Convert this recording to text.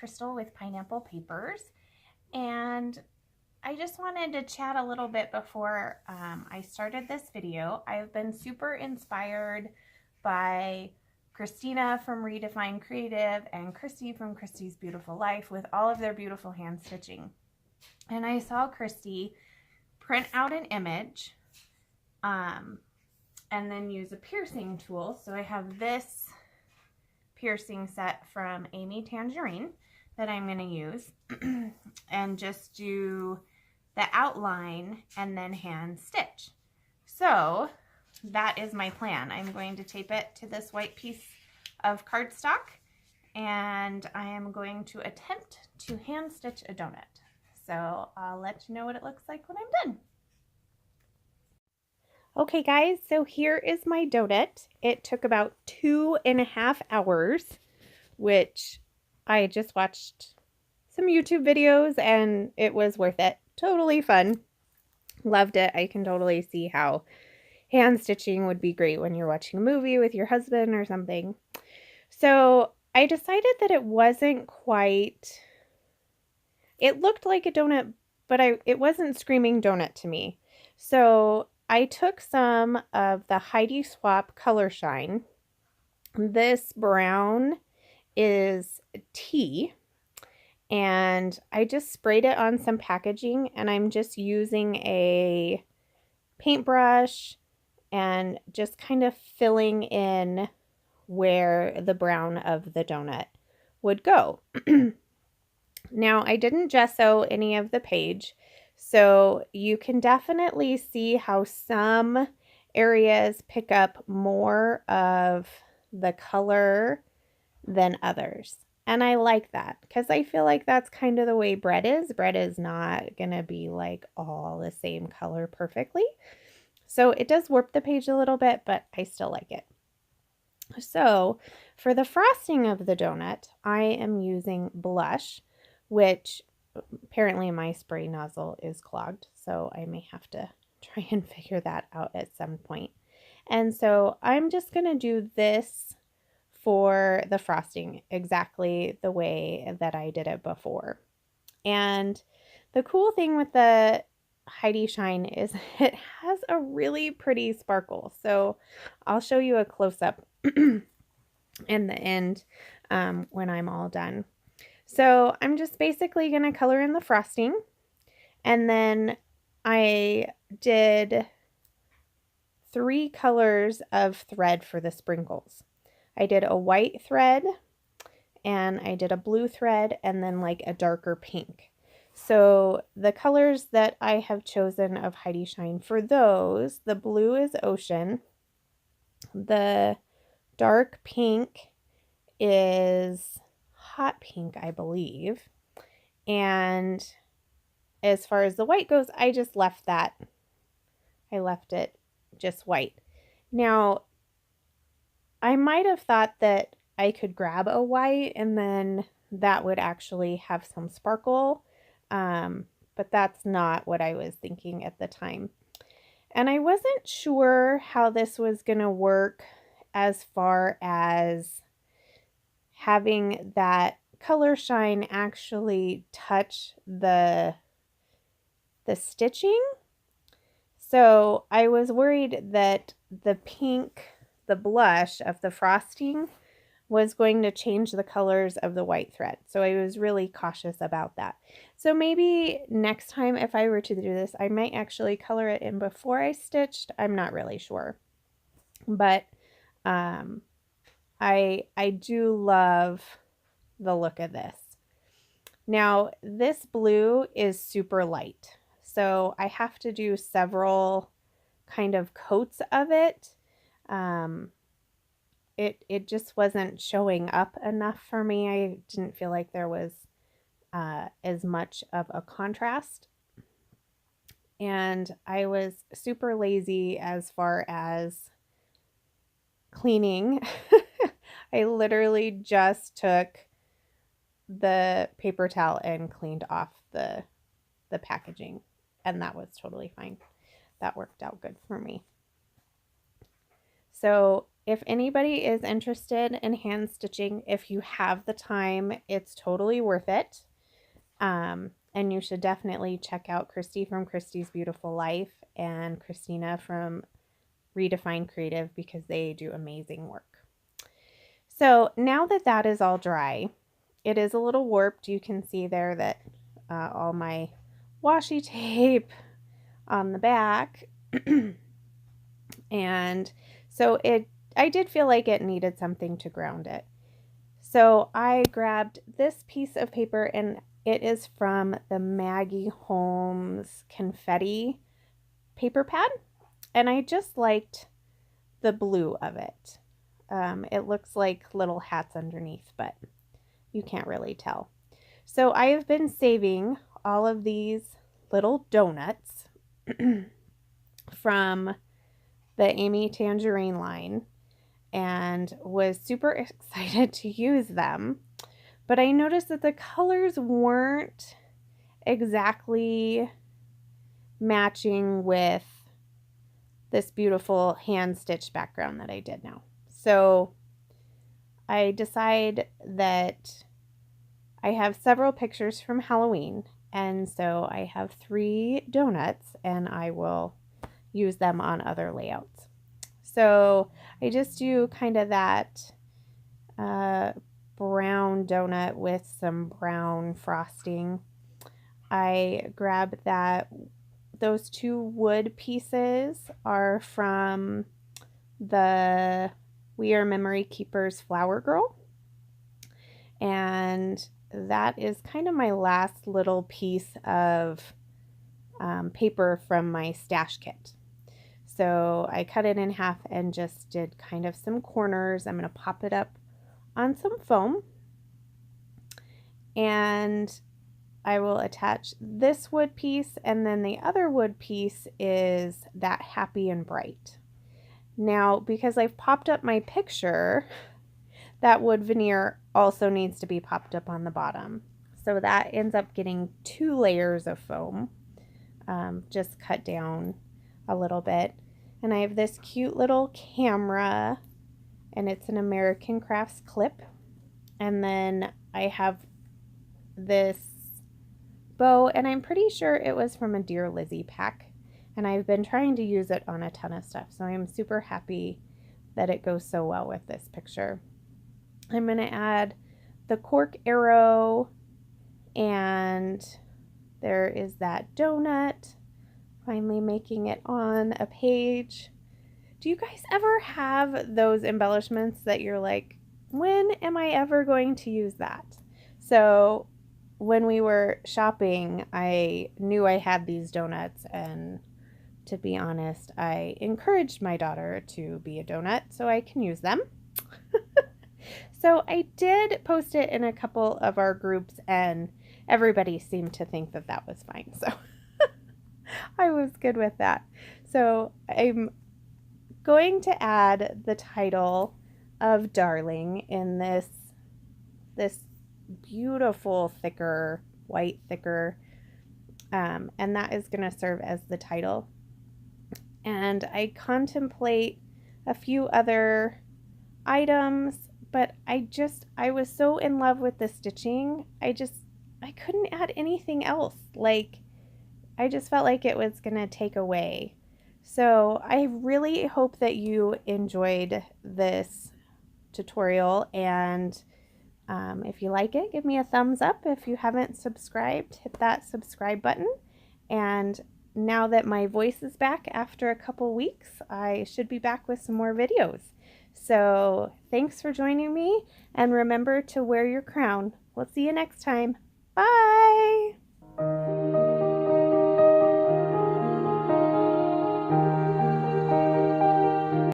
Crystal with Pineapple Papers, and I just wanted to chat a little bit before I started this video. I've been super inspired by Christina from Redefine Creative and Christy from Christy's Beautiful Life with all of their beautiful hand stitching. And I saw Christy print out an image and then use a piercing tool. So I have this piercing set from Amy Tangerine that I'm going to use and just do the outline and then hand stitch. So that is my plan. I'm going to tape it to this white piece of cardstock and I am going to attempt to hand stitch a donut. So I'll let you know what it looks like when I'm done. Okay guys, so here is my donut. It took about 2.5 hours, which I just watched some YouTube videos and it was worth it. Totally fun. Loved it. I can totally see how hand stitching would be great when you're watching a movie with your husband or something. So I decided that it wasn't quite, it looked like a donut, but it wasn't screaming donut to me. So I took some of the Heidi Swapp Color Shine. This brown is tea, and I just sprayed it on some packaging, and I'm just using a paintbrush and just kind of filling in where the brown of the donut would go. Now, I didn't gesso any of the page, so you can definitely see how some areas pick up more of the color than others. And I like that because I feel like that's kind of the way bread is. Bread is not going to be like all the same color perfectly. So it does warp the page a little bit, but I still like it. So for the frosting of the donut, I am using blush, which apparently my spray nozzle is clogged, so I may have to try and figure that out at some point. And so I'm just going to do this for the frosting exactly the way that I did it before. And the cool thing with the Heidi Shine is it has a really pretty sparkle. So I'll show you a close-up in the end when I'm all done. So I'm just basically going to color in the frosting, and then I did 3 colors of thread for the sprinkles. I did a white thread, and I did a blue thread, and then like a darker pink. So the colors that I have chosen of Heidi Shine for those, the blue is Ocean, the dark pink is Hot Pink, I believe. And as far as the white goes, I just left that. I left it just white. Now, I might have thought that I could grab a white and then that would actually have some sparkle. But that's not what I was thinking at the time. And I wasn't sure how this was going to work as far as having that color shine actually touch the stitching. So I was worried that the pink, the blush of the frosting was going to change the colors of the white thread. So I was really cautious about that. So maybe next time if I were to do this, I might actually color it in before I stitched. I'm not really sure. But I do love the look of this. Now, this blue is super light, so I have to do several kind of coats of it. It just wasn't showing up enough for me. I didn't feel like there was as much of a contrast. And I was super lazy as far as cleaning. I literally just took the paper towel and cleaned off the packaging, and that was totally fine. That worked out good for me. So if anybody is interested in hand stitching, if you have the time, it's totally worth it. And you should definitely check out Christy from Christy's Beautiful Life and Christina from Redefine Creative, because they do amazing work. So now that that is all dry, it is a little warped. You can see there that all my washi tape on the back. And so I did feel like it needed something to ground it. So I grabbed this piece of paper, and it is from the Maggie Holmes confetti paper pad. And I just liked the blue of it. It looks like little hats underneath, but you can't really tell. So I have been saving all of these little donuts from the Amy Tangerine line and was super excited to use them. But I noticed that the colors weren't exactly matching with this beautiful hand stitched background that I did now. So I decide that I have several pictures from Halloween, and so I have 3 donuts, and I will use them on other layouts. So I just do kind of that brown donut with some brown frosting. I grab those 2 wood pieces are from the We Are Memory Keepers Flower Girl. And that is kind of my last little piece of paper from my stash kit. So I cut it in half and just did kind of some corners. I'm going to pop it up on some foam. And I will attach this wood piece, and then the other wood piece is that Happy and Bright. Now, because I've popped up my picture, that wood veneer also needs to be popped up on the bottom. So that ends up getting 2 layers of foam, just cut down a little bit. And I have this cute little camera, and it's an American Crafts clip. And then I have this bow, and I'm pretty sure it was from a Dear Lizzie pack. And I've been trying to use it on a ton of stuff. So I'm super happy that it goes so well with this picture. I'm going to add the cork arrow, and there is that donut finally making it on a page. Do you guys ever have those embellishments that you're like, when am I ever going to use that? So when we were shopping, I knew I had these donuts, and to be honest, I encouraged my daughter to be a donut so I can use them. So I did post it in a couple of our groups, and everybody seemed to think that that was fine. So I was good with that. So I'm going to add the title of Darling in this beautiful thicker, white thicker, and that is going to serve as the title. And I contemplate a few other items, but I was so in love with the stitching, I couldn't add anything else. Like, I just felt like it was going to take away. So I really hope that you enjoyed this tutorial, and if you like it, give me a thumbs up. If you haven't subscribed, hit that subscribe button. And now that my voice is back after a couple weeks, I should be back with some more videos. So thanks for joining me, and remember to wear your crown. We'll see you next time.